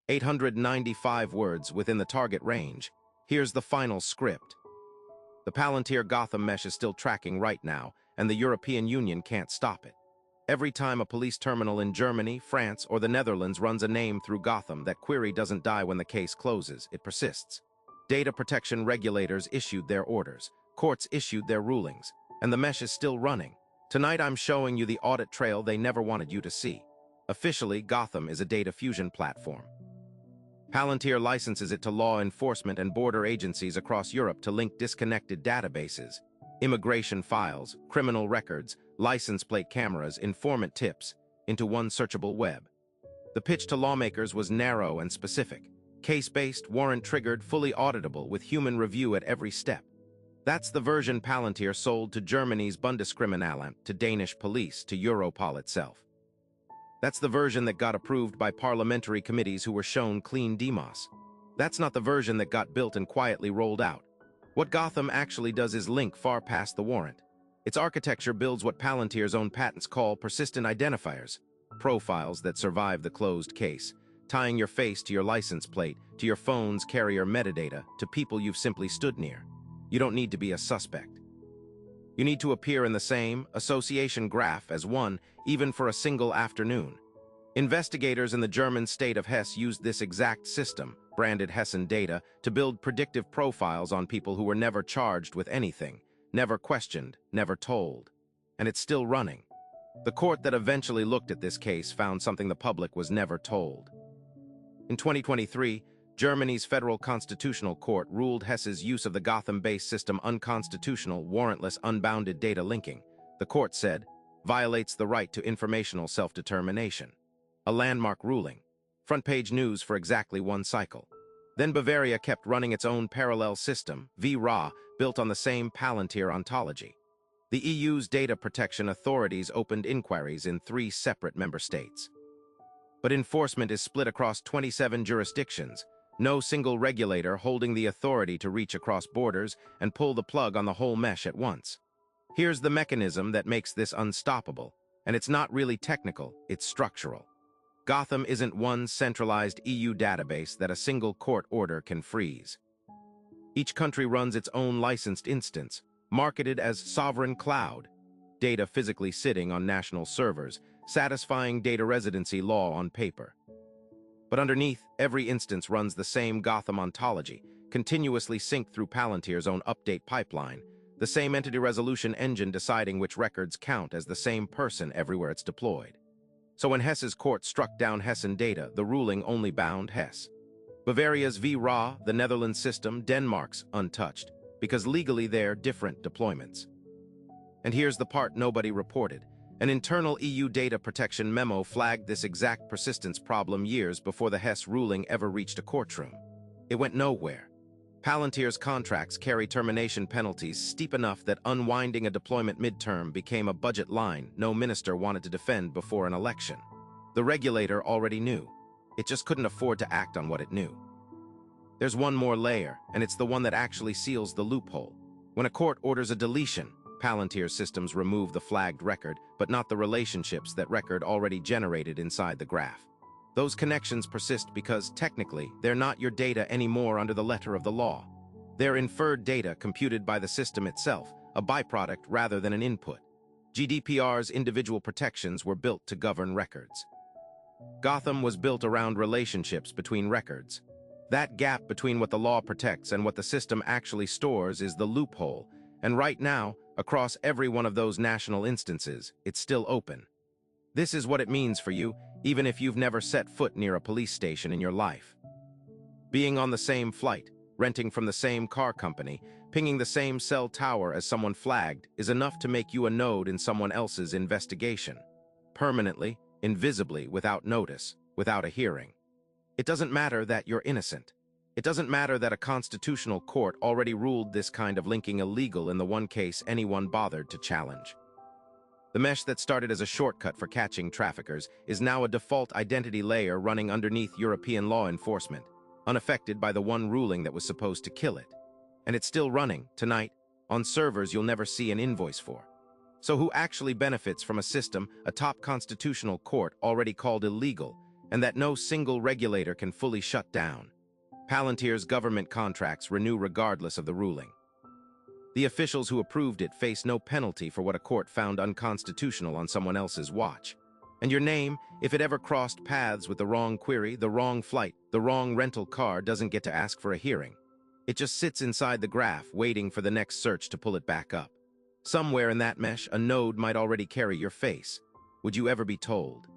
895 words within the target range. Here's the final script. The Palantir Gotham mesh is still tracking right now, and the European Union can't stop it. Every time a police terminal in Germany, France, or the Netherlands runs a name through Gotham, that query doesn't die when the case closes, it persists. Data protection regulators issued their orders, courts issued their rulings, and the mesh is still running. Tonight I'm showing you the audit trail they never wanted you to see. Officially, Gotham is a data fusion platform. Palantir licenses it to law enforcement and border agencies across Europe to link disconnected databases, immigration files, criminal records, license plate cameras, informant tips, into one searchable web. The pitch to lawmakers was narrow and specific, case-based, warrant-triggered, fully auditable, with human review at every step. That's the version Palantir sold to Germany's Bundeskriminalamt, to Danish police, to Europol itself. That's the version that got approved by parliamentary committees who were shown clean demos. That's not the version that got built and quietly rolled out. What Gotham actually does is link far past the warrant. Its architecture builds what Palantir's own patents call persistent identifiers, profiles that survive the closed case, tying your face to your license plate, to your phone's carrier metadata, to people you've simply stood near. You don't need to be a suspect. You need to appear in the same association graph as one, even for a single afternoon. Investigators in the German state of Hesse used this exact system, branded Hessen data, to build predictive profiles on people who were never charged with anything, never questioned, never told. And it's still running. The court that eventually looked at this case found something the public was never told. In 2023, Germany's Federal Constitutional Court ruled Hesse's use of the Gotham-based system unconstitutional, warrantless, unbounded data linking. The court said, violates the right to informational self-determination. A landmark ruling. Front-page news for exactly one cycle. Then Bavaria kept running its own parallel system, VRA, built on the same Palantir ontology. The EU's data protection authorities opened inquiries in 3 separate member states. But enforcement is split across 27 jurisdictions, no single regulator holding the authority to reach across borders and pull the plug on the whole mesh at once. Here's the mechanism that makes this unstoppable, and it's not really technical, it's structural. Gotham isn't one centralized EU database that a single court order can freeze. Each country runs its own licensed instance, marketed as sovereign cloud, data physically sitting on national servers, satisfying data residency law on paper. But underneath, every instance runs the same Gotham ontology, continuously synced through Palantir's own update pipeline, the same entity resolution engine deciding which records count as the same person everywhere it's deployed. So when Hesse's court struck down Hessen data, the ruling only bound Hesse. Bavaria's VRA, the Netherlands system, Denmark's untouched, because legally they're different deployments. And here's the part nobody reported. An internal EU data protection memo flagged this exact persistence problem years before the Hesse ruling ever reached a courtroom. It went nowhere. Palantir's contracts carry termination penalties steep enough that unwinding a deployment midterm became a budget line no minister wanted to defend before an election. The regulator already knew. It just couldn't afford to act on what it knew. There's one more layer, and it's the one that actually seals the loophole. When a court orders a deletion, Palantir systems remove the flagged record, but not the relationships that record already generated inside the graph. Those connections persist because, technically, they're not your data anymore under the letter of the law. They're inferred data computed by the system itself, a byproduct rather than an input. GDPR's individual protections were built to govern records. Gotham was built around relationships between records. That gap between what the law protects and what the system actually stores is the loophole, and right now, across every one of those national instances, it's still open. This is what it means for you, even if you've never set foot near a police station in your life. Being on the same flight, renting from the same car company, pinging the same cell tower as someone flagged is enough to make you a node in someone else's investigation. Permanently, invisibly, without notice, without a hearing. It doesn't matter that you're innocent. It doesn't matter that a constitutional court already ruled this kind of linking illegal in the one case anyone bothered to challenge. The mesh that started as a shortcut for catching traffickers is now a default identity layer running underneath European law enforcement, unaffected by the one ruling that was supposed to kill it. And it's still running, tonight, on servers you'll never see an invoice for. So who actually benefits from a system a top constitutional court already called illegal, and that no single regulator can fully shut down. Palantir's government contracts renew regardless of the ruling. The officials who approved it face no penalty for what a court found unconstitutional on someone else's watch. And your name, if it ever crossed paths with the wrong query, the wrong flight, the wrong rental car, doesn't get to ask for a hearing. It just sits inside the graph, waiting for the next search to pull it back up. Somewhere in that mesh, a node might already carry your face. Would you ever be told?